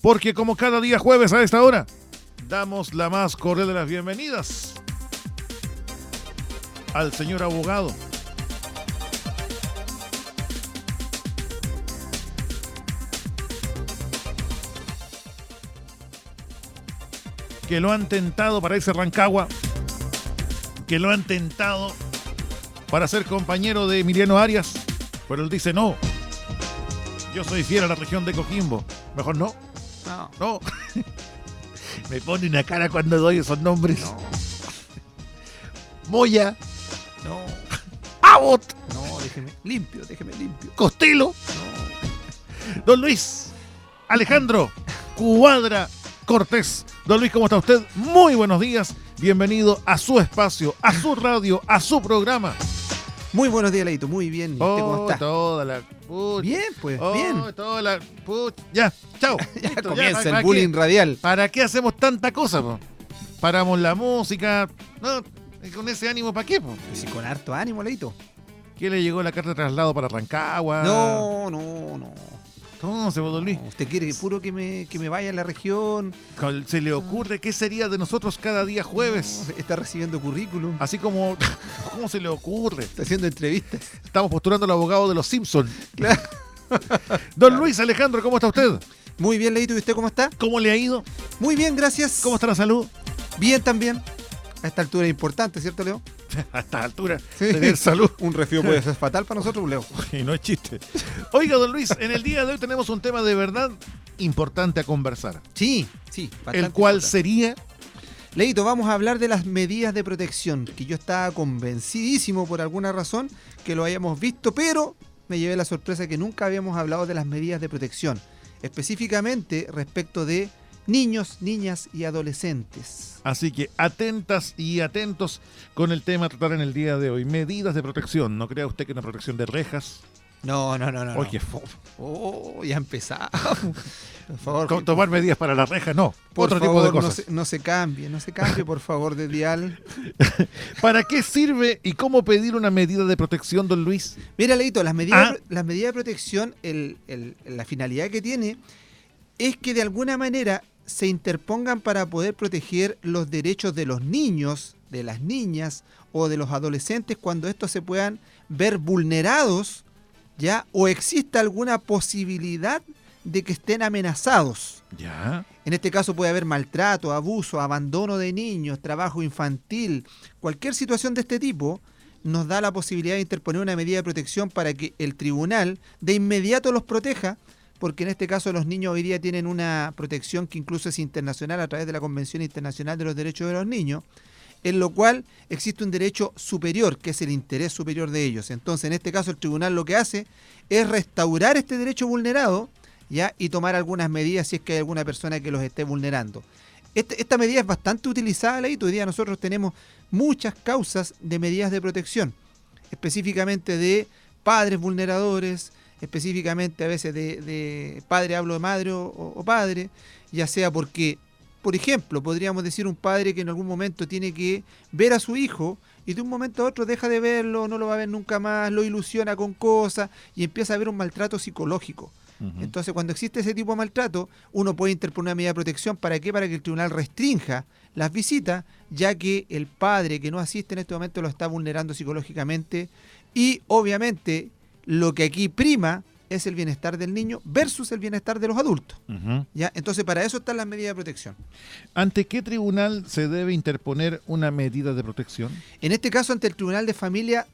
porque como cada día jueves a esta hora, damos la más cordial de las bienvenidas al señor abogado, que lo han tentado para irse a Rancagua, que lo han tentado para ser compañero de Emiliano Arias, pero él dice no, yo soy fiel a la región de Coquimbo, mejor no. No. Me pone una cara cuando doy esos nombres. No. Moya. No. Abbott. No, déjeme limpio. Costello. No. Don Luis Alejandro Cuadra Cortés. Don Luis, ¿cómo está usted? Muy buenos días. Bienvenido a su espacio, a su radio, a su programa. Muy buenos días, Leito. Muy bien. ¿Y usted cómo está? Toda la... Bien, pues, bien. Toda la... Ya, chao. Ya Listo, comienza ¿para el bullying qué? radial. ¿Para qué hacemos tanta cosa, po? Paramos la música. No, con ese ánimo, ¿para qué, po? Pues sí, con harto ánimo, Leito. ¿Qué le llegó la carta de traslado para Rancagua? No. Entonces, Don Luis, No, usted quiere puro que me vaya a la región. ¿se le ocurre qué sería de nosotros cada día jueves? No, está recibiendo currículum. Así como, ¿cómo se le ocurre? Está haciendo entrevistas. Estamos postulando al abogado de los Simpsons. Claro. Don Luis Alejandro, ¿cómo está usted? Muy bien, Leito. ¿Y usted cómo está? ¿Cómo le ha ido? Muy bien, gracias. ¿Cómo está la salud? Bien también. A esta altura es importante, ¿cierto, Leo? A esta altura, Sí. tener salud. Un resfrío puede ser fatal para nosotros, Leo. Y no es chiste. Oiga, don Luis, en el día de hoy tenemos un tema de verdad importante a conversar. Sí. El cual importante. sería... Leito, vamos a hablar de las medidas de protección, que yo estaba convencidísimo por alguna razón que lo hayamos visto, pero me llevé la sorpresa que nunca habíamos hablado de las medidas de protección, específicamente respecto de niños, niñas y adolescentes. Así que atentas y atentos con el tema a tratar en el día de hoy. Medidas de protección. ¿No crea usted que una protección de rejas? No. Oye, Oh, ya empezamos. Por favor, tomar medidas para la reja, no. por Otro favor, tipo de cosas. no se cambie, por favor, de dial. ¿Para qué sirve y cómo pedir una medida de protección, don Luis? Mira, Leito, las medidas de protección, la finalidad que tiene es que de alguna manera se interpongan para poder proteger los derechos de los niños, de las niñas o de los adolescentes cuando estos se puedan ver vulnerados, ¿ya? O exista alguna posibilidad de que estén amenazados. Ya. En este caso puede haber maltrato, abuso, abandono de niños, trabajo infantil, cualquier situación de este tipo nos da la posibilidad de interponer una medida de protección para que el tribunal de inmediato los proteja, porque en este caso los niños hoy día tienen una protección que incluso es internacional a través de la Convención Internacional de los Derechos de los Niños, en lo cual existe un derecho superior, que es el interés superior de ellos. Entonces, en este caso, el tribunal lo que hace es restaurar este derecho vulnerado, ¿ya? Y tomar algunas medidas si es que hay alguna persona que los esté vulnerando. Esta medida es bastante utilizada, Leito. Hoy día nosotros tenemos muchas causas de medidas de protección, específicamente de padres vulneradores, específicamente a veces de padre, hablo de madre o padre, ya sea porque, por ejemplo, podríamos decir un padre que en algún momento tiene que ver a su hijo y de un momento a otro deja de verlo, no lo va a ver nunca más, lo ilusiona con cosas y empieza a haber un maltrato psicológico. Uh-huh. Entonces, cuando existe ese tipo de maltrato, uno puede interponer una medida de protección. ¿Para qué? Para que el tribunal restrinja las visitas, ya que el padre que no asiste en este momento lo está vulnerando psicológicamente y, obviamente, lo que aquí prima es el bienestar del niño versus el bienestar de los adultos. Uh-huh. ¿Ya? Entonces, para eso están las medidas de protección. ¿Ante qué tribunal se debe interponer una medida de protección? En este caso, ante el tribunal de familia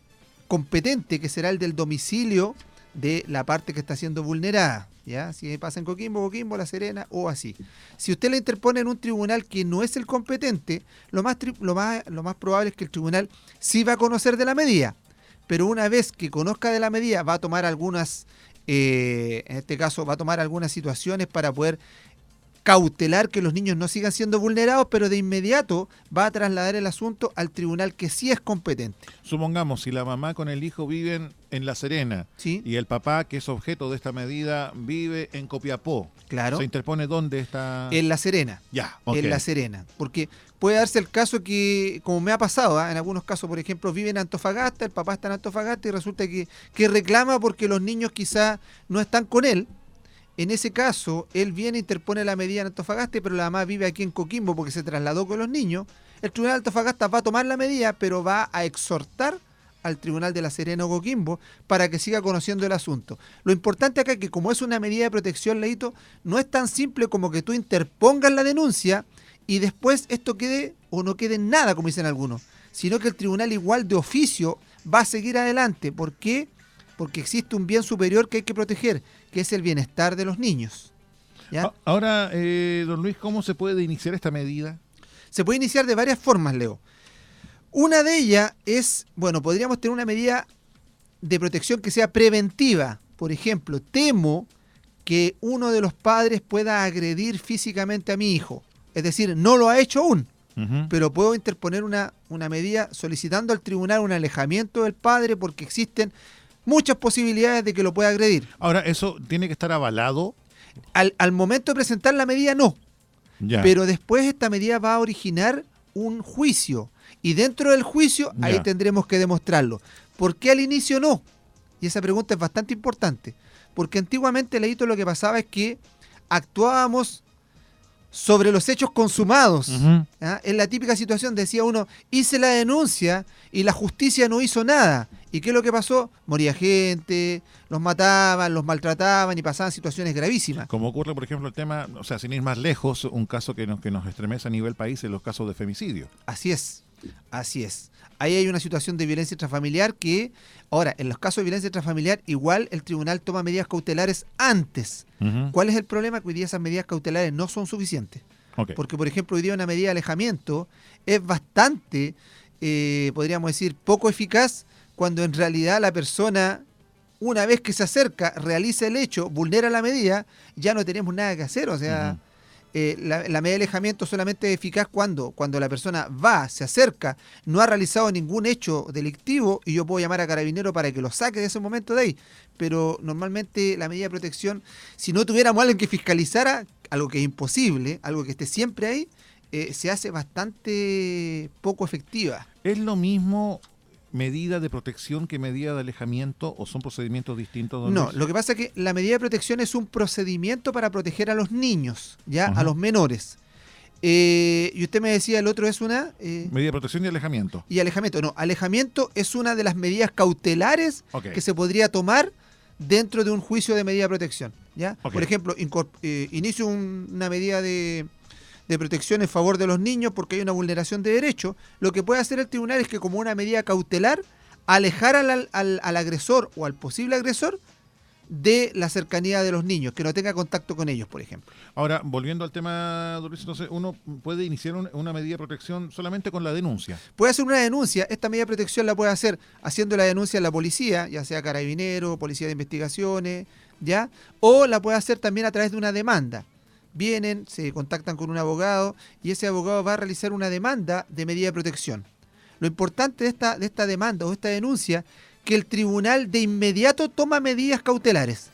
competente, que será el del domicilio de la parte que está siendo vulnerada. ¿Ya? Si pasa en Coquimbo, La Serena o así. Si usted la interpone en un tribunal que no es el competente, lo más probable es que el tribunal sí va a conocer de la medida. Pero una vez que conozca de la medida, va a tomar algunas, en este caso, va a tomar algunas situaciones para poder cautelar que los niños no sigan siendo vulnerados, pero de inmediato va a trasladar el asunto al tribunal que sí es competente. Supongamos, si la mamá con el hijo viven en La Serena, ¿Sí? y el papá, que es objeto de esta medida, vive en Copiapó. Claro. ¿Se interpone dónde está? En La Serena. Ya, ok. En La Serena. Porque puede darse el caso que, como me ha pasado, en algunos casos, por ejemplo, vive en Antofagasta, el papá está en Antofagasta y resulta que reclama porque los niños quizá no están con él. En ese caso, él viene e interpone la medida en Antofagasta, pero la mamá vive aquí en Coquimbo porque se trasladó con los niños. El Tribunal de Antofagasta va a tomar la medida, pero va a exhortar al Tribunal de La Serena o Coquimbo para que siga conociendo el asunto. Lo importante acá es que como es una medida de protección, Leito, no es tan simple como que tú interpongas la denuncia y después esto quede o no quede en nada, como dicen algunos, sino que el tribunal igual de oficio va a seguir adelante. ¿Por qué? Porque existe un bien superior que hay que proteger, que es el bienestar de los niños. ¿Ya? Ahora, don Luis, ¿cómo se puede iniciar esta medida? Se puede iniciar de varias formas, Leo. Una de ellas es, bueno, podríamos tener una medida de protección que sea preventiva. Por ejemplo, temo que uno de los padres pueda agredir físicamente a mi hijo. Es decir, no lo ha hecho aún, pero puedo interponer una medida solicitando al tribunal un alejamiento del padre porque existen muchas posibilidades de que lo pueda agredir. Ahora, ¿eso tiene que estar avalado? Al momento de presentar la medida, no. Ya. Pero después esta medida va a originar un juicio. Y dentro del juicio, ahí tendremos que demostrarlo. ¿Por qué al inicio no? Y esa pregunta es bastante importante. Porque antiguamente, Leito, lo que pasaba es que actuábamos sobre los hechos consumados. ¿Ah? En la típica situación decía uno, hice la denuncia y la justicia no hizo nada. ¿Y qué es lo que pasó? Moría gente, los mataban, los maltrataban y pasaban situaciones gravísimas. Como ocurre, por ejemplo, el tema, o sea, sin ir más lejos, un caso que nos estremece a nivel país en los casos de femicidio. Así es, así es. Ahí hay una situación de violencia intrafamiliar que, ahora, en los casos de violencia intrafamiliar, igual el tribunal toma medidas cautelares antes. ¿Cuál es el problema? Que hoy día esas medidas cautelares no son suficientes. Okay. Porque, por ejemplo, hoy día una medida de alejamiento es bastante, podríamos decir, poco eficaz cuando en realidad la persona, una vez que se acerca, realiza el hecho, vulnera la medida, ya no tenemos nada que hacer. O sea, la medida de alejamiento solamente es eficaz cuando la persona va, se acerca, no ha realizado ningún hecho delictivo y yo puedo llamar a carabinero para que lo saque de ese momento de ahí. Pero normalmente la medida de protección, si no tuviéramos alguien que fiscalizara, algo que es imposible, algo que esté siempre ahí, se hace bastante poco efectiva. ¿Es lo mismo medida de protección que medida de alejamiento o son procedimientos distintos? No, lo que pasa es que la medida de protección es un procedimiento para proteger a los niños, ya a los menores. Y usted me decía, el otro es una... medida de protección y alejamiento. Y alejamiento, no, alejamiento es una de las medidas cautelares que se podría tomar dentro de un juicio de medida de protección. ¿Ya? Por ejemplo, inicio una medida de protección en favor de los niños porque hay una vulneración de derechos. Lo que puede hacer el tribunal es que, como una medida cautelar, alejar al agresor o al posible agresor de la cercanía de los niños, que no tenga contacto con ellos, por ejemplo. Ahora, volviendo al tema, Luis, entonces uno puede iniciar una medida de protección solamente con la denuncia. Puede hacer una denuncia. Esta medida de protección la puede hacer haciendo la denuncia en la policía, ya sea carabinero, policía de investigaciones, ¿ya? O la puede hacer también a través de una demanda. Vienen, se contactan con un abogado y ese abogado va a realizar una demanda de medida de protección. Lo importante de esta demanda o esta denuncia, que el tribunal de inmediato toma medidas cautelares.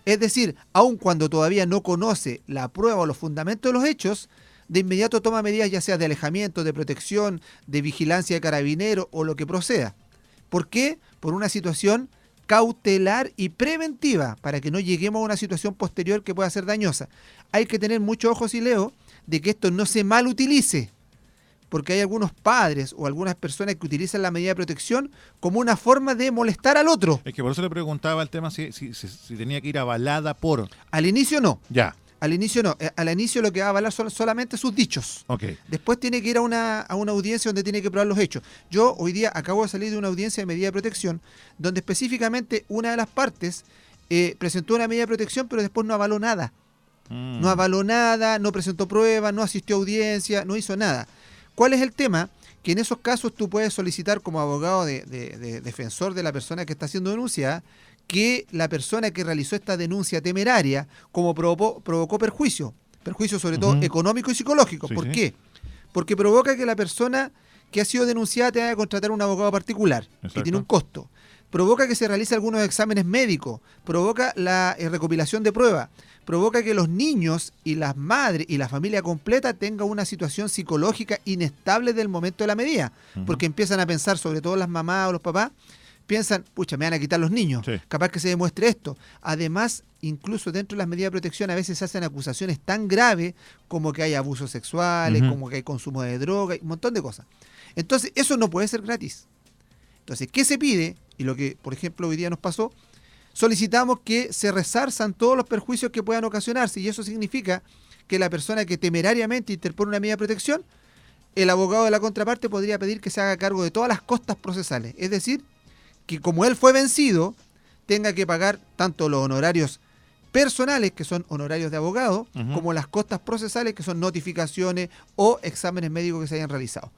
Es decir, aun cuando todavía no conoce la prueba o los fundamentos de los hechos, de inmediato toma medidas ya sea de alejamiento, de protección, de vigilancia de carabinero o lo que proceda. ¿Por qué? Por una situación cautelar y preventiva, para que no lleguemos a una situación posterior que pueda ser dañosa. Hay que tener mucho ojo, Leo, de que esto no se mal utilice, porque hay algunos padres o algunas personas que utilizan la medida de protección como una forma de molestar al otro. Es que por eso le preguntaba el tema si tenía que ir avalada por... Al inicio no. Ya. Al inicio no. Al inicio lo que va a avalar son solamente sus dichos. Okay. Después tiene que ir a una audiencia donde tiene que probar los hechos. Yo hoy día acabo de salir de una audiencia de medida de protección donde específicamente una de las partes presentó una medida de protección pero después no avaló nada. No avaló nada, no presentó pruebas, no asistió a audiencia, no hizo nada. ¿Cuál es el tema? Que en esos casos tú puedes solicitar como abogado de defensor de la persona que está siendo denunciada que la persona que realizó esta denuncia temeraria como provocó perjuicio sobre todo económico y psicológico. Sí, ¿Por sí. qué? Porque provoca que la persona que ha sido denunciada tenga que contratar un abogado particular, Exacto. que tiene un costo. Provoca que se realicen algunos exámenes médicos, provoca la recopilación de pruebas, provoca que los niños y las madres y la familia completa tengan una situación psicológica inestable del momento de la medida, porque empiezan a pensar, sobre todo las mamás o los papás, piensan, pucha, me van a quitar los niños, Sí. capaz que se demuestre esto. Además, incluso dentro de las medidas de protección a veces se hacen acusaciones tan graves como que hay abusos sexuales, Ujú. como que hay consumo de droga, y un montón de cosas. Entonces, eso no puede ser gratis. Entonces, ¿qué se pide? Y lo que, por ejemplo, hoy día nos pasó, solicitamos que se resarzan todos los perjuicios que puedan ocasionarse, y eso significa que la persona que temerariamente interpone una medida de protección, el abogado de la contraparte podría pedir que se haga cargo de todas las costas procesales. Es decir, que como él fue vencido, tenga que pagar tanto los honorarios personales, que son honorarios de abogado, Ujú. como las costas procesales, que son notificaciones o exámenes médicos que se hayan realizado.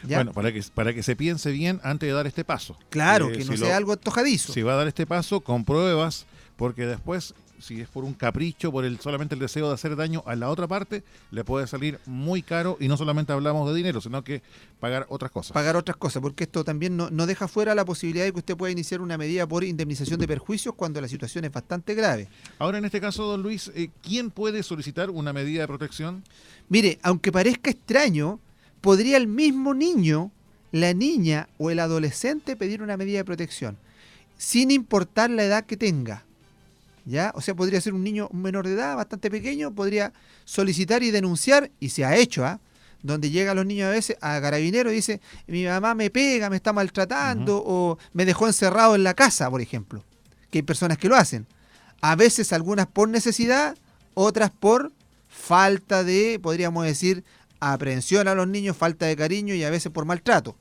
¿Ya? Bueno, para que se piense bien antes de dar este paso. Claro, que no si sea algo antojadizo. Si va a dar este paso, con pruebas, porque después, si es por un capricho, por solamente el deseo de hacer daño a la otra parte, le puede salir muy caro, y no solamente hablamos de dinero, sino que pagar otras cosas. Pagar otras cosas, porque esto también no deja fuera la posibilidad de que usted pueda iniciar una medida por indemnización de perjuicios cuando la situación es bastante grave. Ahora, en este caso, don Luis, ¿quién puede solicitar una medida de protección? Mire, aunque parezca extraño, podría el mismo niño, la niña o el adolescente pedir una medida de protección, sin importar la edad que tenga. ¿Ya? O sea, podría ser un niño, un menor de edad, bastante pequeño, podría solicitar y denunciar, y se ha hecho, ¿ah? Donde llegan los niños a veces a Carabineros y dice, mi mamá me pega, me está maltratando, o me dejó encerrado en la casa, por ejemplo. Que hay personas que lo hacen. A veces algunas por necesidad, otras por falta de, podríamos decir, aprehensión a los niños, falta de cariño, y a veces por maltrato.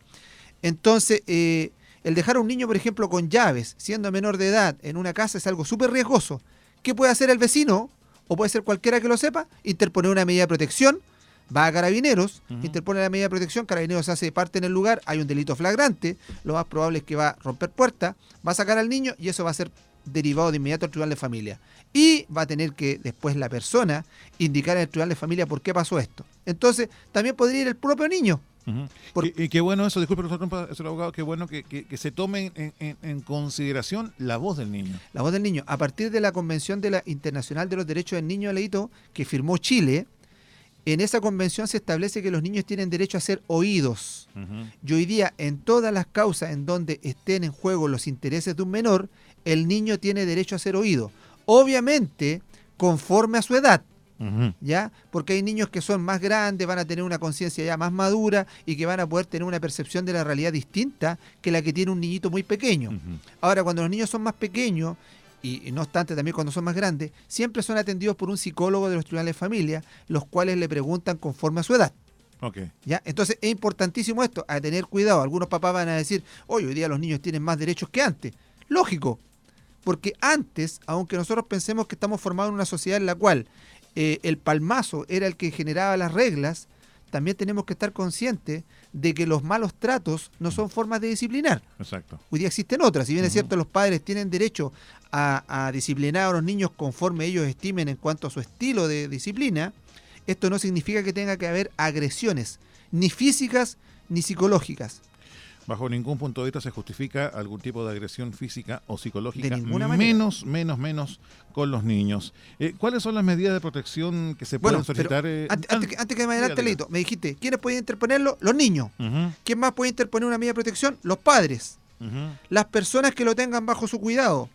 Entonces, el dejar a un niño, por ejemplo, con llaves, siendo menor de edad, en una casa es algo súper riesgoso. ¿Qué puede hacer el vecino? O puede ser cualquiera que lo sepa, interponer una medida de protección, va a Carabineros, interpone la medida de protección, Carabineros hace parte en el lugar, hay un delito flagrante, lo más probable es que va a romper puertas, va a sacar al niño, y eso va a ser derivado de inmediato al tribunal de familia. Y va a tener que después la persona indicar en el tribunal de familia por qué pasó esto. Entonces, también podría ir el propio niño. Ujú. Por- Y qué bueno eso, disculpe, señor abogado, qué bueno que se tome en consideración la voz del niño. La voz del niño, a partir de la Convención de la Internacional de los Derechos del Niño, Leito, que firmó Chile, en esa convención se establece que los niños tienen derecho a ser oídos. Ujú. Y hoy día, en todas las causas en donde estén en juego los intereses de un menor, el niño tiene derecho a ser oído. Obviamente, conforme a su edad, Ujú. ¿ya? Porque hay niños que son más grandes, van a tener una conciencia ya más madura y que van a poder tener una percepción de la realidad distinta que la que tiene un niñito muy pequeño. Ujú. Ahora, cuando los niños son más pequeños, y no obstante también cuando son más grandes, siempre son atendidos por un psicólogo de los tribunales de familia, los cuales le preguntan conforme a su edad. Ok. ¿Ya? Entonces es importantísimo esto, a tener cuidado. Algunos papás van a decir, hoy día los niños tienen más derechos que antes. Lógico, porque antes, aunque nosotros pensemos que estamos formados en una sociedad en la cual el palmazo era el que generaba las reglas, también tenemos que estar conscientes de que los malos tratos no son formas de disciplinar. Exacto. Hoy día existen otras. Si bien es Ujú. cierto, los padres tienen derecho a disciplinar a los niños conforme ellos estimen en cuanto a su estilo de disciplina, esto no significa que tenga que haber agresiones, ni físicas ni psicológicas. Bajo ningún punto de vista se justifica algún tipo de agresión física o psicológica, De ninguna manera. menos con los niños. ¿Cuáles son las medidas de protección que se pueden solicitar? Antes que me adelante, diga. Leito, me dijiste, ¿quiénes pueden interponerlo? Los niños. Ujú, ¿Quién más puede interponer una medida de protección? Los padres. ujú. Las personas que lo tengan bajo su cuidado.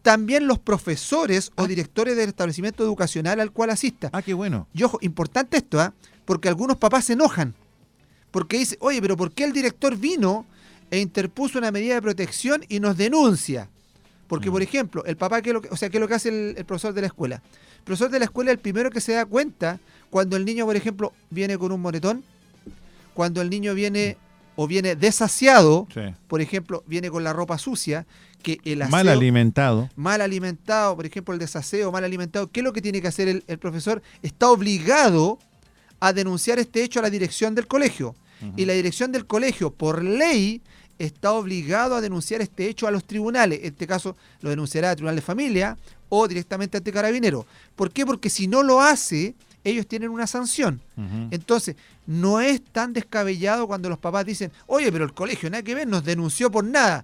También los profesores o directores del establecimiento educacional al cual asista. Ah, qué bueno. Y ojo, importante esto, ¿ah? Porque algunos papás se enojan. Porque dice, oye, pero ¿por qué el director vino e interpuso una medida de protección y nos denuncia? Porque, por ejemplo, el papá, ¿qué es lo que hace el profesor de la escuela? El profesor de la escuela es el primero que se da cuenta cuando el niño, por ejemplo, viene con un moretón, cuando el niño viene o viene desasiado, Sí. por ejemplo, viene con la ropa sucia, que el aseo, Mal alimentado. mal alimentado, por ejemplo, el desaseo, mal alimentado, ¿qué es lo que tiene que hacer el profesor? Está obligado a denunciar este hecho a la dirección del colegio. Ujú. Y la dirección del colegio, por ley, está obligado a denunciar este hecho a los tribunales. En este caso, lo denunciará al Tribunal de Familia o directamente ante Carabineros. ¿Por qué? Porque si no lo hace, ellos tienen una sanción. Ujú. Entonces, no es tan descabellado cuando los papás dicen, oye, pero el colegio, nada que ver, nos denunció por nada.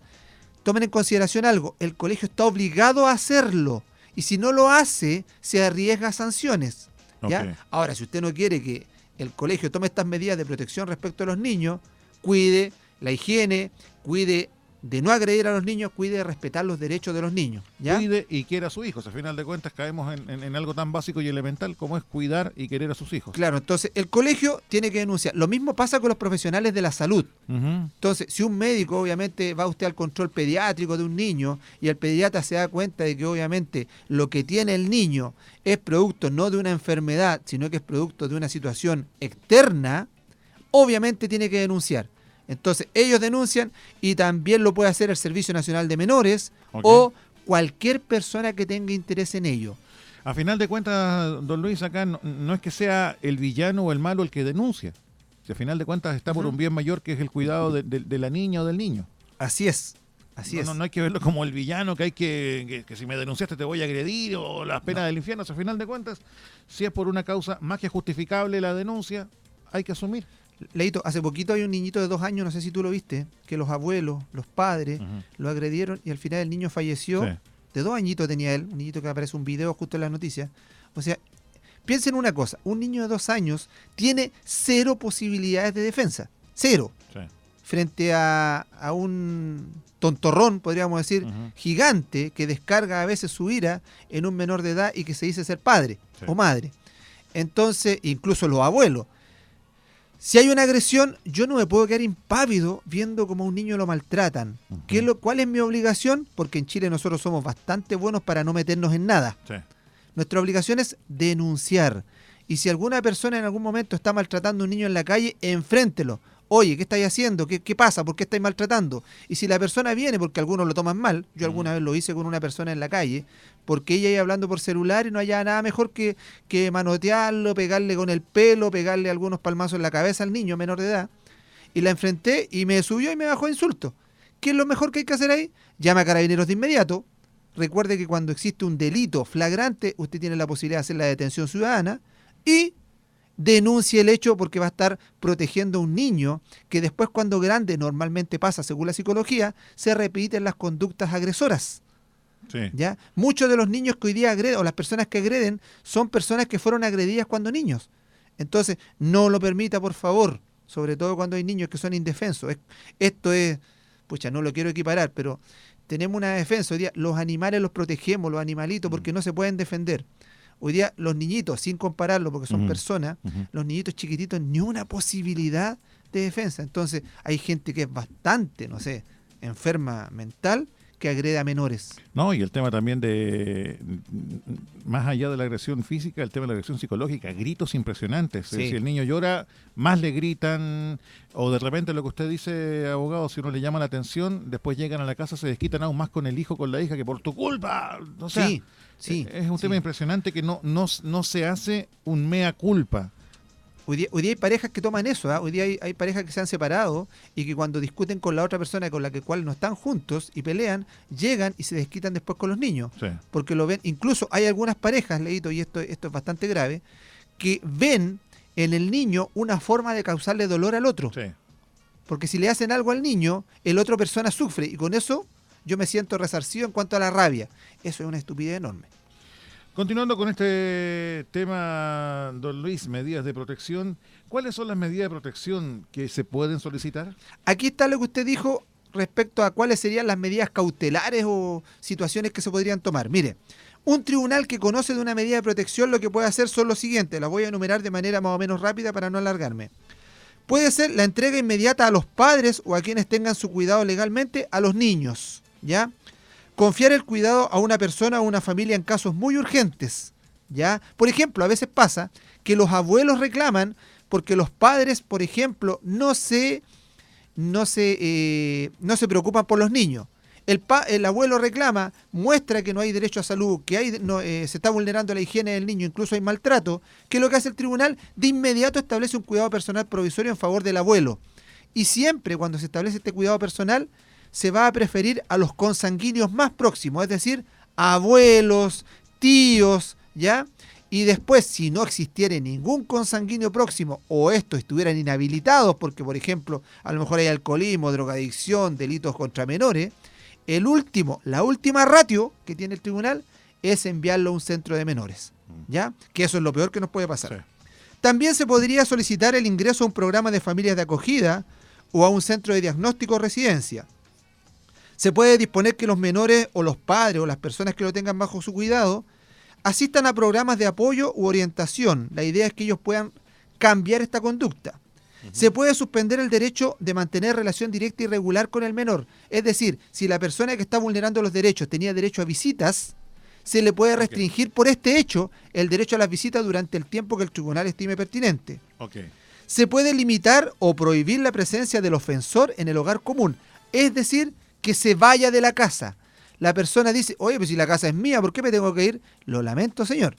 Tomen en consideración algo, el colegio está obligado a hacerlo. Y si no lo hace, se arriesga a sanciones. ¿Ya? Ok. Ahora, si usted no quiere que el colegio tome estas medidas de protección respecto a los niños, cuide la higiene, cuide de no agredir a los niños, cuide de respetar los derechos de los niños, ¿ya? Cuide y quiera a sus hijos. Al final de cuentas caemos en algo tan básico y elemental como es cuidar y querer a sus hijos. Claro, entonces el colegio tiene que denunciar. Lo mismo pasa con los profesionales de la salud. Ujú. Entonces, si un médico, obviamente, va usted al control pediátrico de un niño y el pediatra se da cuenta de que, obviamente, lo que tiene el niño es producto no de una enfermedad, sino que es producto de una situación externa, obviamente tiene que denunciar. Entonces, ellos denuncian y también lo puede hacer el Servicio Nacional de Menores o cualquier persona que tenga interés en ello. A final de cuentas, don Luis, acá no es que sea el villano o el malo el que denuncia. Si a final de cuentas está por un bien mayor que es el cuidado de la niña o del niño. Así es. Así es. No hay que verlo como el villano, que hay que si me denunciaste te voy a agredir o las penas del infierno. O sea, a final de cuentas, si es por una causa más que justificable la denuncia, hay que asumir. Leito, hace poquito hay un niñito de 2 años, no sé si tú lo viste, que los abuelos, los padres, lo agredieron y al final el niño falleció. Sí. De 2 añitos tenía él, un niñito que aparece un video justo en las noticias. O sea, piensen una cosa, un niño de 2 años tiene 0 posibilidades de defensa. 0. Sí. Frente a un tontorrón, podríamos decir, gigante, que descarga a veces su ira en un menor de edad y que se dice ser padre o madre. Entonces, incluso los abuelos. Si hay una agresión, yo no me puedo quedar impávido viendo cómo a un niño lo maltratan. ¿Cuál es mi obligación? Porque en Chile nosotros somos bastante buenos para no meternos en nada. Sí. Nuestra obligación es denunciar. Y si alguna persona en algún momento está maltratando a un niño en la calle, enfréntelo. Oye, ¿qué estáis haciendo? ¿Qué pasa? ¿Por qué estáis maltratando? Y si la persona viene, porque algunos lo toman mal, yo alguna vez lo hice con una persona en la calle, porque ella iba hablando por celular y no hallaba nada mejor que manotearlo, pegarle con el pelo, pegarle algunos palmazos en la cabeza al niño menor de edad. Y la enfrenté y me subió y me bajó insultos. ¿Qué es lo mejor que hay que hacer ahí? Llama a Carabineros de inmediato. Recuerde que cuando existe un delito flagrante, usted tiene la posibilidad de hacer la detención ciudadana y denuncie el hecho porque va a estar protegiendo a un niño que después cuando grande, normalmente pasa según la psicología, se repiten las conductas agresoras. Sí. ¿Ya? Muchos de los niños que hoy día agreden, o las personas que agreden, son personas que fueron agredidas cuando niños. Entonces, no lo permita, por favor, sobre todo cuando hay niños que son indefensos. Esto es, pucha, no lo quiero equiparar, pero tenemos una defensa. Hoy día los animales los protegemos, los animalitos, porque no se pueden defender. Hoy día los niñitos, sin compararlo porque son personas, los niñitos chiquititos, ni una posibilidad de defensa. Entonces hay gente que es bastante, no sé, enferma mental, que agrede a menores. No, y el tema también de, más allá de la agresión física, el tema de la agresión psicológica, gritos impresionantes. Sí. Si el niño llora, más le gritan, o de repente lo que usted dice, abogado, si uno le llama la atención, después llegan a la casa, se desquitan aún más con el hijo, con la hija, que por tu culpa. O sea, sí. Es un tema impresionante que no se hace un mea culpa. Hoy día hay parejas que toman eso, ¿eh? Hoy día hay parejas que se han separado y que cuando discuten con la otra persona con la cual no están juntos y pelean, llegan y se desquitan después con los niños. Sí. Porque lo ven, incluso hay algunas parejas, Leito, y esto es bastante grave, que ven en el niño una forma de causarle dolor al otro. Sí. Porque si le hacen algo al niño, el otro persona sufre y con eso yo me siento resarcido en cuanto a la rabia. Eso es una estupidez enorme. Continuando con este tema, don Luis, medidas de protección, ¿cuáles son las medidas de protección que se pueden solicitar? Aquí está lo que usted dijo respecto a cuáles serían las medidas cautelares o situaciones que se podrían tomar. Mire, un tribunal que conoce de una medida de protección lo que puede hacer son lo siguiente, las voy a enumerar de manera más o menos rápida para no alargarme. Puede ser la entrega inmediata a los padres o a quienes tengan su cuidado legalmente a los niños, ¿ya? Confiar el cuidado a una persona o una familia en casos muy urgentes, ¿ya? Por ejemplo, a veces pasa que los abuelos reclaman porque los padres, por ejemplo, no se preocupan por los niños. El abuelo reclama, muestra que no hay derecho a salud, que se está vulnerando la higiene del niño, incluso hay maltrato. ¿Qué es lo que hace el tribunal? De inmediato establece un cuidado personal provisorio en favor del abuelo. Y siempre cuando se establece este cuidado personal, se va a preferir a los consanguíneos más próximos, es decir, abuelos, tíos, ¿ya? Y después, si no existiera ningún consanguíneo próximo o estos estuvieran inhabilitados, porque, por ejemplo, a lo mejor hay alcoholismo, drogadicción, delitos contra menores, la última ratio que tiene el tribunal es enviarlo a un centro de menores, ¿ya? Que eso es lo peor que nos puede pasar. Sí. También se podría solicitar el ingreso a un programa de familias de acogida o a un centro de diagnóstico o residencia. Se puede disponer que los menores o los padres o las personas que lo tengan bajo su cuidado asistan a programas de apoyo u orientación. La idea es que ellos puedan cambiar esta conducta. Se puede suspender el derecho de mantener relación directa y regular con el menor. Es decir, si la persona que está vulnerando los derechos tenía derecho a visitas, se le puede restringir por este hecho el derecho a las visitas durante el tiempo que el tribunal estime pertinente. Se puede limitar o prohibir la presencia del ofensor en el hogar común. Es decir, que se vaya de la casa. La persona dice, oye, pues si la casa es mía, ¿por qué me tengo que ir? Lo lamento, señor.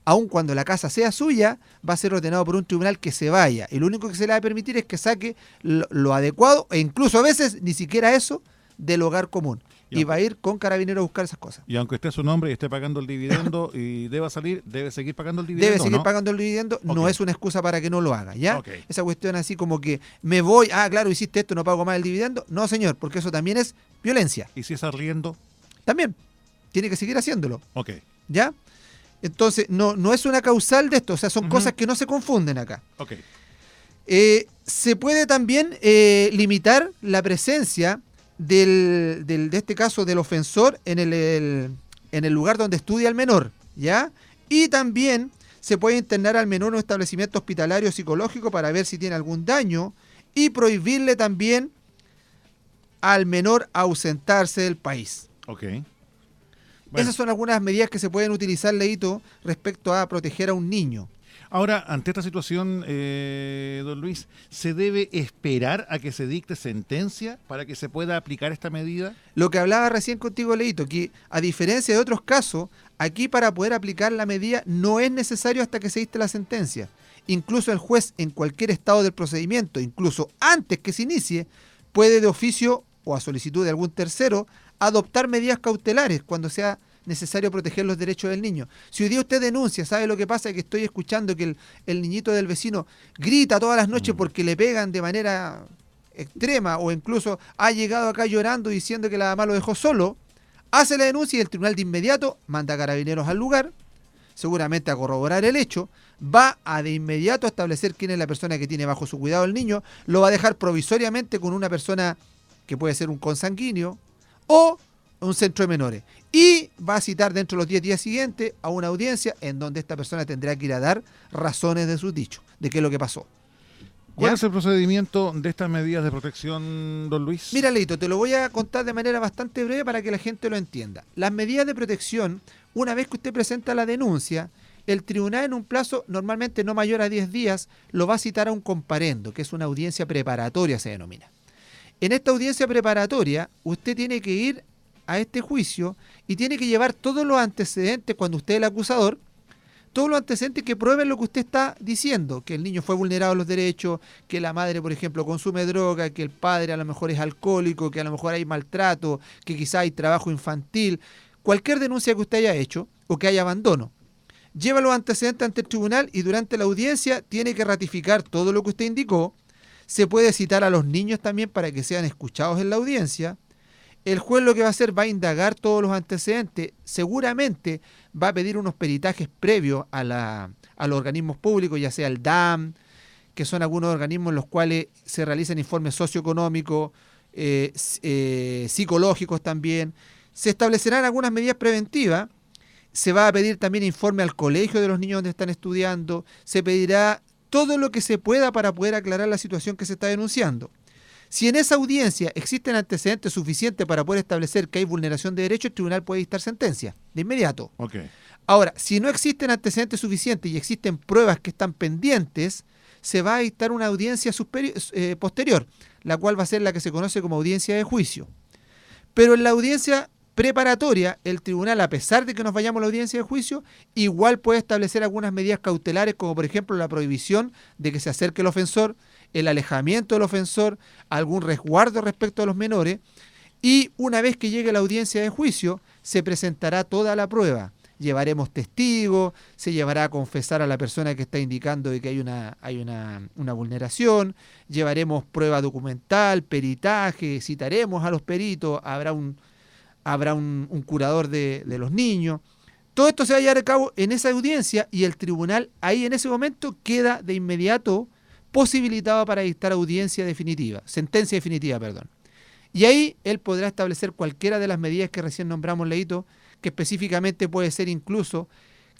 Aun cuando la casa sea suya, va a ser ordenado por un tribunal que se vaya. Y lo único que se le va a permitir es que saque lo adecuado, e incluso a veces ni siquiera eso, del hogar común. Y va a ir con Carabineros a buscar esas cosas. Y aunque esté su nombre y esté pagando el dividendo y deba salir, ¿debe seguir pagando el dividendo? Debe seguir ¿no? pagando el dividendo, no es una excusa para que no lo haga, ¿ya? Okay. Esa cuestión así como que me voy, claro, hiciste esto, no pago más el dividendo. No, señor, porque eso también es violencia. ¿Y si es arriendo? También, tiene que seguir haciéndolo. Ok. ¿Ya? Entonces, no es una causal de esto, o sea, son cosas que no se confunden acá. Ok. Se puede también limitar la presencia de este caso del ofensor en el lugar donde estudia el menor, ¿ya? Y también se puede internar al menor en un establecimiento hospitalario psicológico para ver si tiene algún daño y prohibirle también al menor ausentarse del país. Ok. Bueno. Esas son algunas medidas que se pueden utilizar, Leito, respecto a proteger a un niño. Ahora, ante esta situación, don Luis, ¿se debe esperar a que se dicte sentencia para que se pueda aplicar esta medida? Lo que hablaba recién contigo, Leito, que a diferencia de otros casos, aquí para poder aplicar la medida no es necesario hasta que se dicte la sentencia. Incluso el juez, en cualquier estado del procedimiento, incluso antes que se inicie, puede de oficio o a solicitud de algún tercero adoptar medidas cautelares cuando sea necesario proteger los derechos del niño. Si hoy día usted denuncia, ¿sabe lo que pasa? Que estoy escuchando que el niñito del vecino grita todas las noches porque le pegan de manera extrema, o incluso ha llegado acá llorando diciendo que la mamá lo dejó solo, hace la denuncia y el tribunal de inmediato manda a Carabineros al lugar, seguramente a corroborar el hecho, va a de inmediato a establecer quién es la persona que tiene bajo su cuidado el niño, lo va a dejar provisoriamente con una persona que puede ser un consanguíneo o un centro de menores, y va a citar dentro de los 10 días siguientes a una audiencia en donde esta persona tendrá que ir a dar razones de sus dichos, de qué es lo que pasó. ¿Cuál es el procedimiento de estas medidas de protección, don Luis? Mira, Leito, te lo voy a contar de manera bastante breve para que la gente lo entienda. Las medidas de protección, una vez que usted presenta la denuncia, el tribunal en un plazo normalmente no mayor a 10 días lo va a citar a un comparendo, que es una audiencia preparatoria, se denomina. En esta audiencia preparatoria, usted tiene que ir a este juicio y tiene que llevar todos los antecedentes, cuando usted es el acusador, todos los antecedentes que prueben lo que usted está diciendo, que el niño fue vulnerado los derechos, que la madre, por ejemplo, consume droga, que el padre a lo mejor es alcohólico, que a lo mejor hay maltrato, que quizá hay trabajo infantil, cualquier denuncia que usted haya hecho o que haya abandono. Lleva los antecedentes ante el tribunal y durante la audiencia tiene que ratificar todo lo que usted indicó. Se puede citar a los niños también para que sean escuchados en la audiencia. El juez lo que va a hacer, va a indagar todos los antecedentes, seguramente va a pedir unos peritajes previos a los organismos públicos, ya sea el DAM, que son algunos organismos en los cuales se realizan informes socioeconómicos, psicológicos también. Se establecerán algunas medidas preventivas, se va a pedir también informe al colegio de los niños donde están estudiando, se pedirá todo lo que se pueda para poder aclarar la situación que se está denunciando. Si en esa audiencia existen antecedentes suficientes para poder establecer que hay vulneración de derechos, el tribunal puede dictar sentencia de inmediato. Okay. Ahora, si no existen antecedentes suficientes y existen pruebas que están pendientes, se va a dictar una audiencia posterior, la cual va a ser la que se conoce como audiencia de juicio. Pero en la audiencia preparatoria, el tribunal, a pesar de que nos vayamos a la audiencia de juicio, igual puede establecer algunas medidas cautelares, como por ejemplo la prohibición de que se acerque el ofensor, el alejamiento del ofensor, algún resguardo respecto a los menores, y una vez que llegue la audiencia de juicio, se presentará toda la prueba. Llevaremos testigos, se llevará a confesar a la persona que está indicando de que hay una vulneración, llevaremos prueba documental, peritaje, citaremos a los peritos, habrá un curador de los niños. Todo esto se va a llevar a cabo en esa audiencia y el tribunal ahí en ese momento queda de inmediato posibilitado para dictar sentencia definitiva, perdón. Y ahí él podrá establecer cualquiera de las medidas que recién nombramos, Leito, que específicamente puede ser incluso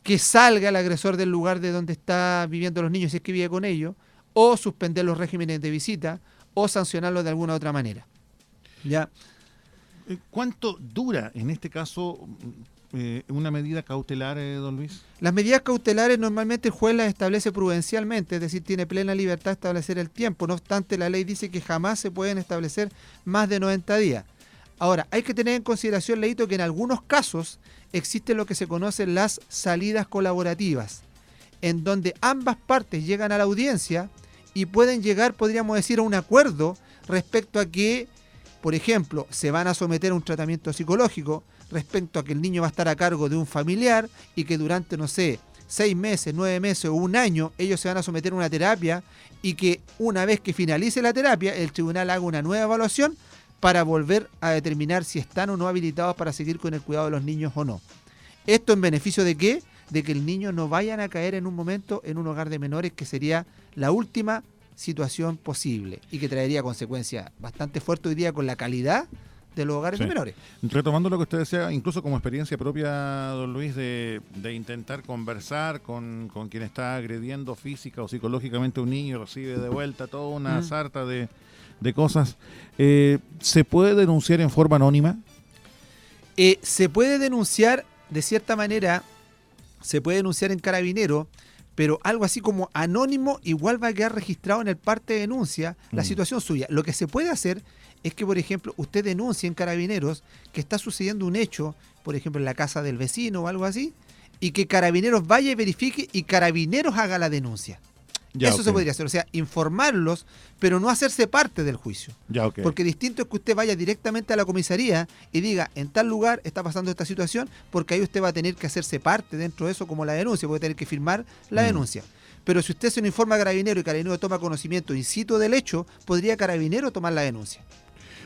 que salga el agresor del lugar de donde está viviendo los niños, si es que vive con ellos, o suspender los regímenes de visita, o sancionarlos de alguna otra manera. ¿Ya? ¿Cuánto dura, en este caso, una medida cautelar, don Luis? Las medidas cautelares normalmente el juez las establece prudencialmente, es decir, tiene plena libertad de establecer el tiempo. No obstante, la ley dice que jamás se pueden establecer más de 90 días. Ahora, hay que tener en consideración, Leito, que en algunos casos existen lo que se conocen las salidas colaborativas, en donde ambas partes llegan a la audiencia y pueden llegar, podríamos decir, a un acuerdo respecto a que, por ejemplo, se van a someter a un tratamiento psicológico, respecto a que el niño va a estar a cargo de un familiar y que durante, no sé, 6 meses, 9 meses o un año, ellos se van a someter a una terapia y que una vez que finalice la terapia, el tribunal haga una nueva evaluación para volver a determinar si están o no habilitados para seguir con el cuidado de los niños o no. ¿Esto en beneficio de qué? De que el niño no vayan a caer en un momento en un hogar de menores, que sería la última situación posible y que traería consecuencias bastante fuertes hoy día con la calidad de los hogares de menores. Retomando lo que usted decía, incluso como experiencia propia, don Luis, de intentar conversar con quien está agrediendo física o psicológicamente a un niño y recibe de vuelta toda una sarta de cosas, ¿se puede denunciar en forma anónima? Se puede denunciar, de cierta manera, se puede denunciar en Carabineros, pero algo así como anónimo igual va a quedar registrado en el parte de denuncia la situación suya. Lo que se puede hacer es que, por ejemplo, usted denuncie en Carabineros que está sucediendo un hecho, por ejemplo, en la casa del vecino o algo así, y que Carabineros vaya y verifique y Carabineros haga la denuncia. Ya, eso se podría hacer, o sea, informarlos, pero no hacerse parte del juicio. Ya, porque distinto es que usted vaya directamente a la comisaría y diga, en tal lugar está pasando esta situación, porque ahí usted va a tener que hacerse parte dentro de eso como la denuncia, puede tener que firmar la denuncia. Pero si usted se lo informa a Carabinero y Carabinero toma conocimiento in situ del hecho, podría Carabinero tomar la denuncia.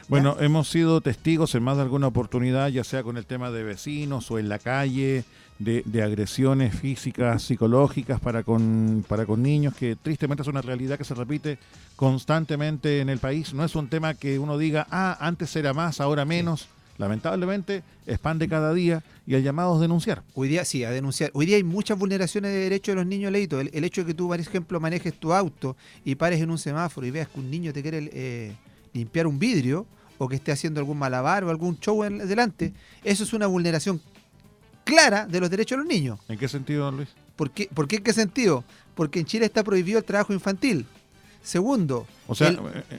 Bueno, hemos sido testigos en más de alguna oportunidad, ya sea con el tema de vecinos o en la calle, de agresiones físicas, psicológicas para con niños, que tristemente es una realidad que se repite constantemente en el país. No es un tema que uno diga, antes era más, ahora menos. Sí. Lamentablemente es pan de cada día y el llamado es denunciar. Hoy día sí, a denunciar. Hoy día hay muchas vulneraciones de derechos de los niños, Leito. El hecho de que tú, por ejemplo, manejes tu auto y pares en un semáforo y veas que un niño te quiere limpiar un vidrio o que esté haciendo algún malabar o algún show delante, eso es una vulneración clara de los derechos de los niños. ¿En qué sentido, don Luis? ¿Por qué en qué sentido? Porque en Chile está prohibido el trabajo infantil. Segundo... O sea,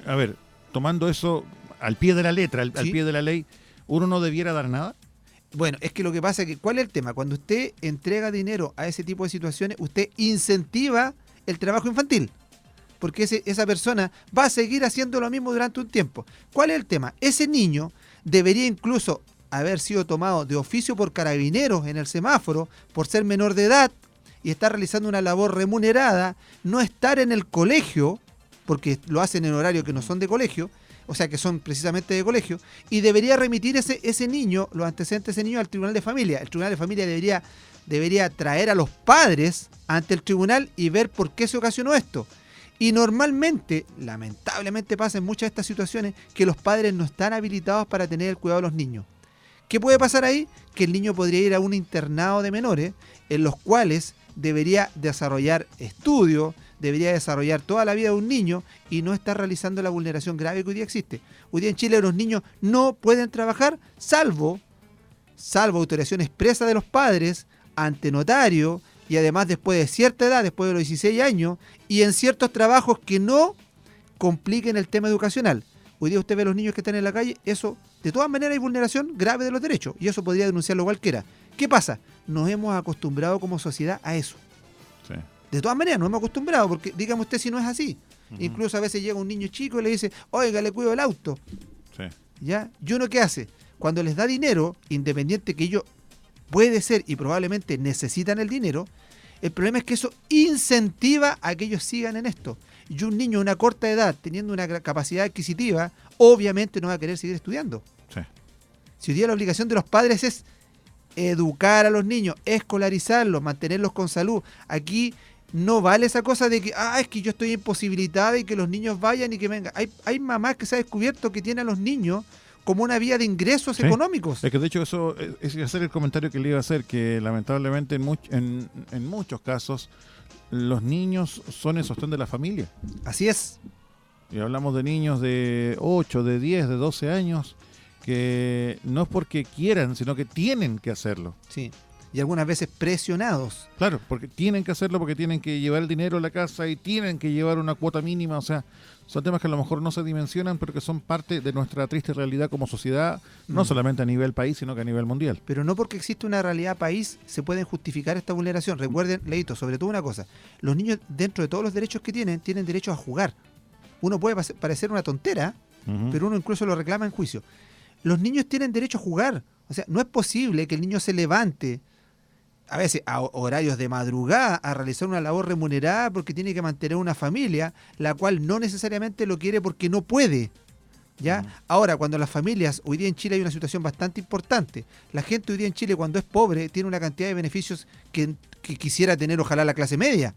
a ver, tomando eso al pie de la letra, al pie de la ley, ¿uno no debiera dar nada? Bueno, es que lo que pasa es que, ¿cuál es el tema? Cuando usted entrega dinero a ese tipo de situaciones, usted incentiva el trabajo infantil. Porque esa persona va a seguir haciendo lo mismo durante un tiempo. ¿Cuál es el tema? Ese niño debería incluso haber sido tomado de oficio por Carabineros en el semáforo por ser menor de edad y estar realizando una labor remunerada, no estar en el colegio, porque lo hacen en horario que no son de colegio, o sea que son precisamente de colegio, y debería remitir ese niño, los antecedentes de ese niño al Tribunal de Familia. El Tribunal de Familia debería traer a los padres ante el tribunal y ver por qué se ocasionó esto. Y normalmente, lamentablemente pasa en muchas de estas situaciones, que los padres no están habilitados para tener el cuidado de los niños. ¿Qué puede pasar ahí? Que el niño podría ir a un internado de menores en los cuales debería desarrollar estudios, debería desarrollar toda la vida de un niño y no está realizando la vulneración grave que hoy día existe. Hoy día en Chile los niños no pueden trabajar salvo autorización expresa de los padres ante notario y además después de cierta edad, después de los 16 años y en ciertos trabajos que no compliquen el tema educacional. Hoy día usted ve a los niños que están en la calle, eso de todas maneras hay vulneración grave de los derechos y eso podría denunciarlo cualquiera. ¿Qué pasa? Nos hemos acostumbrado como sociedad a eso. Sí. De todas maneras, nos hemos acostumbrado, porque dígame usted si no es así. Incluso a veces llega un niño chico y le dice, oiga, le cuido el auto. Sí. ¿Ya? ¿Y uno qué hace? Cuando les da dinero, independiente que ellos puede ser y probablemente necesitan el dinero, el problema es que eso incentiva a que ellos sigan en esto. Y un niño de una corta edad, teniendo una capacidad adquisitiva, obviamente no va a querer seguir estudiando. Sí. Si hoy día la obligación de los padres es educar a los niños, escolarizarlos, mantenerlos con salud, aquí no vale esa cosa de que, es que yo estoy imposibilitada y que los niños vayan y que vengan. Hay mamás que se ha descubierto que tienen a los niños como una vía de ingresos Sí. económicos. Es que de hecho eso es hacer el comentario que le iba a hacer, que lamentablemente en muchos casos los niños son el sostén de la familia. Así es. Y hablamos de niños de 8, de 10, de 12 años, que no es porque quieran, sino que tienen que hacerlo. Sí. Y algunas veces presionados. Claro, porque tienen que hacerlo, porque tienen que llevar el dinero a la casa y tienen que llevar una cuota mínima. O sea, son temas que a lo mejor no se dimensionan, pero que son parte de nuestra triste realidad como sociedad, no solamente a nivel país, sino que a nivel mundial. Pero no porque existe una realidad país se pueden justificar esta vulneración. Recuerden, Leito, sobre todo una cosa. Los niños, dentro de todos los derechos que tienen derecho a jugar. Uno puede parecer una tontera, Ujú. pero uno incluso lo reclama en juicio. Los niños tienen derecho a jugar. O sea, no es posible que el niño se levante a veces a horarios de madrugada a realizar una labor remunerada porque tiene que mantener una familia, la cual no necesariamente lo quiere porque no puede. ¿Ya? Ahora, cuando las familias, hoy día en Chile hay una situación bastante importante. La gente hoy día en Chile, cuando es pobre, tiene una cantidad de beneficios que quisiera tener ojalá la clase media.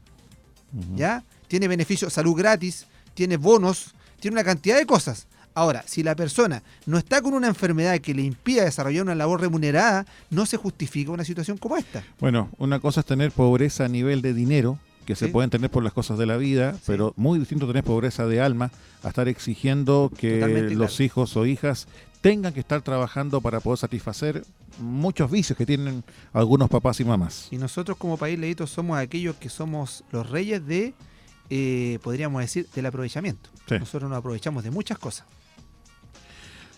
¿Ya? Tiene beneficios, salud gratis, tiene bonos, tiene una cantidad de cosas. Ahora, si la persona no está con una enfermedad que le impida desarrollar una labor remunerada, no se justifica una situación como esta. Bueno, una cosa es tener pobreza a nivel de dinero, que se Sí. pueden tener por las cosas de la vida, Sí. pero muy distinto tener pobreza de alma a estar exigiendo que Totalmente los claro. hijos o hijas tengan que estar trabajando para poder satisfacer muchos vicios que tienen algunos papás y mamás. Y nosotros como país, Leito, somos aquellos que somos los reyes de, podríamos decir, del aprovechamiento. Sí. Nosotros nos aprovechamos de muchas cosas.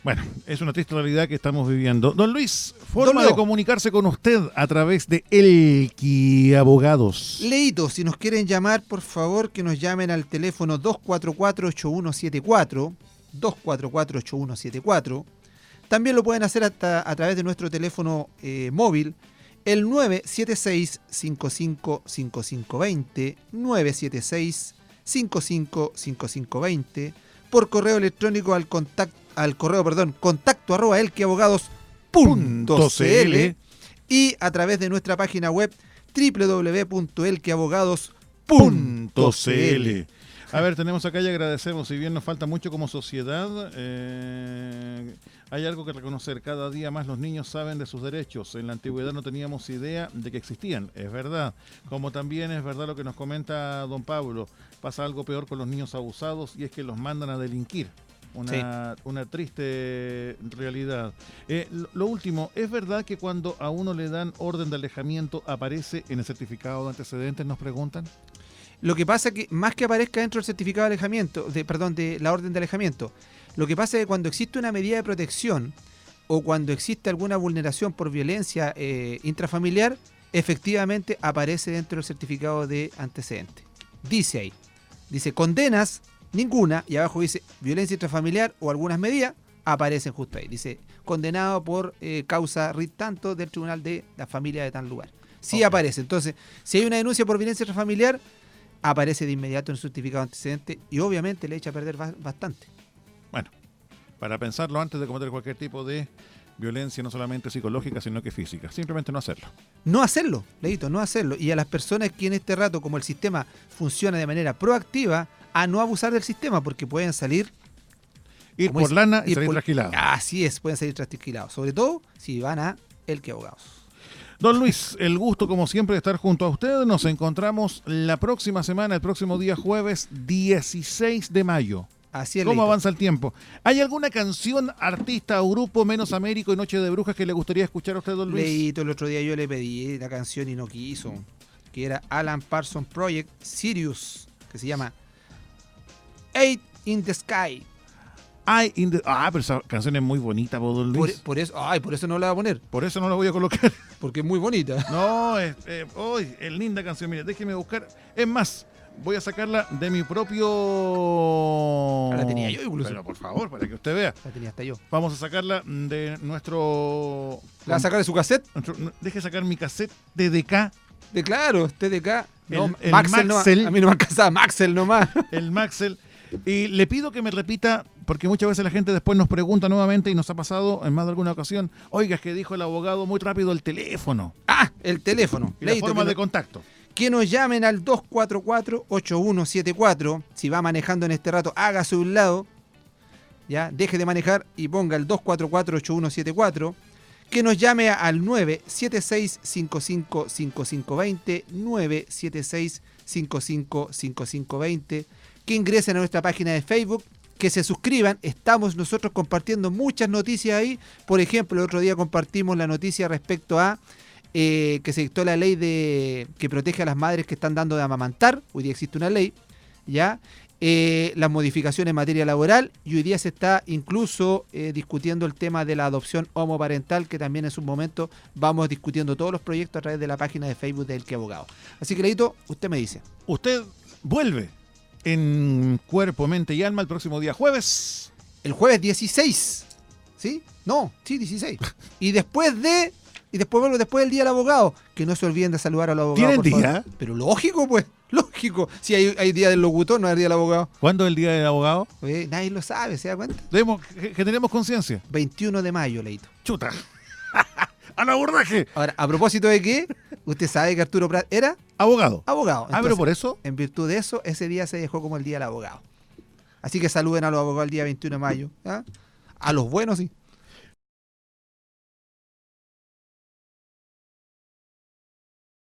Bueno, es una triste realidad que estamos viviendo. Don Luis, forma Don Leo. de comunicarse con usted a través de Elqui Abogados. Leito, si nos quieren llamar, por favor, que nos llamen al teléfono 244-8174, 244-8174. También lo pueden hacer a través de nuestro teléfono móvil, el 976-555520, 976-555520, por correo electrónico al contacto@elquiabogados.cl y a través de nuestra página web www.elquiabogados.cl. A ver, tenemos acá y agradecemos, si bien nos falta mucho como sociedad, hay algo que reconocer, cada día más los niños saben de sus derechos, en la antigüedad no teníamos idea de que existían, es verdad, como también es verdad lo que nos comenta don Pablo, pasa algo peor con los niños abusados y es que los mandan a delinquir. Una triste realidad. Lo último, ¿es verdad que cuando a uno le dan orden de alejamiento aparece en el certificado de antecedentes, nos preguntan? Lo que pasa es que, más que aparezca dentro del certificado de alejamiento, de la orden de alejamiento, lo que pasa es que cuando existe una medida de protección o cuando existe alguna vulneración por violencia intrafamiliar, efectivamente aparece dentro del certificado de antecedentes. Dice ahí, dice condenas, ninguna, y abajo dice violencia intrafamiliar o algunas medidas, aparecen justo ahí. Dice condenado por causa RIT tanto del tribunal de la familia de tal lugar. Sí Okay. aparece. Entonces, si hay una denuncia por violencia intrafamiliar, aparece de inmediato en el certificado de antecedente y obviamente le echa a perder bastante. Bueno, para pensarlo antes de cometer cualquier tipo de violencia, no solamente psicológica, sino que física. Simplemente no hacerlo. No hacerlo, Leito, no hacerlo. Y a las personas que en este rato, como el sistema funciona de manera proactiva, a no abusar del sistema, porque pueden salir... Ir como por dice, lana y ir salir por- trasquilados. Así es, pueden salir trasquilados. Sobre todo si van a Elqui Abogados. Don Luis, el gusto como siempre de estar junto a usted. Nos encontramos la próxima semana, el próximo día jueves 16 de mayo. Así es, ¿Cómo Leito. avanza el tiempo? ¿Hay alguna canción, artista o grupo menos Américo y Noche de Brujas que le gustaría escuchar a usted, don Luis? Leito, el otro día yo le pedí la canción y no quiso, que era Alan Parsons Project Sirius, que se llama Eight in the Sky. Pero esa canción es muy bonita, po, don Luis. Por eso no la voy a poner, Por eso no la voy a colocar. porque es muy bonita. No, es linda canción. Mire, déjeme buscar. Es más, voy a sacarla de mi propio... La tenía yo incluso. Pero por favor, para que usted vea. La tenía hasta yo. Vamos a sacarla de nuestro... ¿La va a sacar de su cassette? Deje sacar mi cassette de DK, Claro, TDK. No, El Maxell no, Maxell. a mí no me alcanzaba Maxell nomás. el Maxell. Y le pido que me repita, porque muchas veces la gente después nos pregunta nuevamente y nos ha pasado en más de alguna ocasión, oiga, es que dijo el abogado muy rápido el teléfono Ah, el teléfono. y la Leito, forma que de no- contacto. que nos llamen al 244-8174. Si va manejando en este rato, hágase un lado. ¿ya? Deje de manejar y ponga el 244-8174. Que nos llame al 976-555520, 976-555520, que ingresen a nuestra página de Facebook, que se suscriban. Estamos nosotros compartiendo muchas noticias ahí. Por ejemplo, el otro día compartimos la noticia respecto a que se dictó la ley que protege a las madres que están dando de amamantar. Hoy día existe una ley, ¿ya? Las modificaciones en materia laboral, y hoy día se está incluso discutiendo el tema de la adopción homoparental, que también en su momento vamos discutiendo todos los proyectos a través de la página de Facebook de El Que Abogado. Así que, Leito, usted me dice. Usted vuelve en Cuerpo, Mente y Alma el próximo día jueves. El jueves 16, ¿sí? No, sí, 16. Y después vuelvo después del Día del Abogado. Que no se olviden de saludar a los abogados. ¿Tienen por día? favor. Pero lógico, pues. Lógico. Si hay día del locutor, no hay día del abogado. ¿Cuándo es el día del abogado? Oye, nadie lo sabe, ¿se da cuenta? Que tenemos conciencia. 21 de mayo, Leito. Chuta. ¡Al abordaje! Ahora, a propósito de qué, usted sabe que Arturo Prat era Abogado. abogado. Pero Entonces, por eso. en virtud de eso, ese día se dejó como el Día del Abogado. Así que saluden a los abogados el día 21 de mayo. ¿Ah? A los buenos, sí.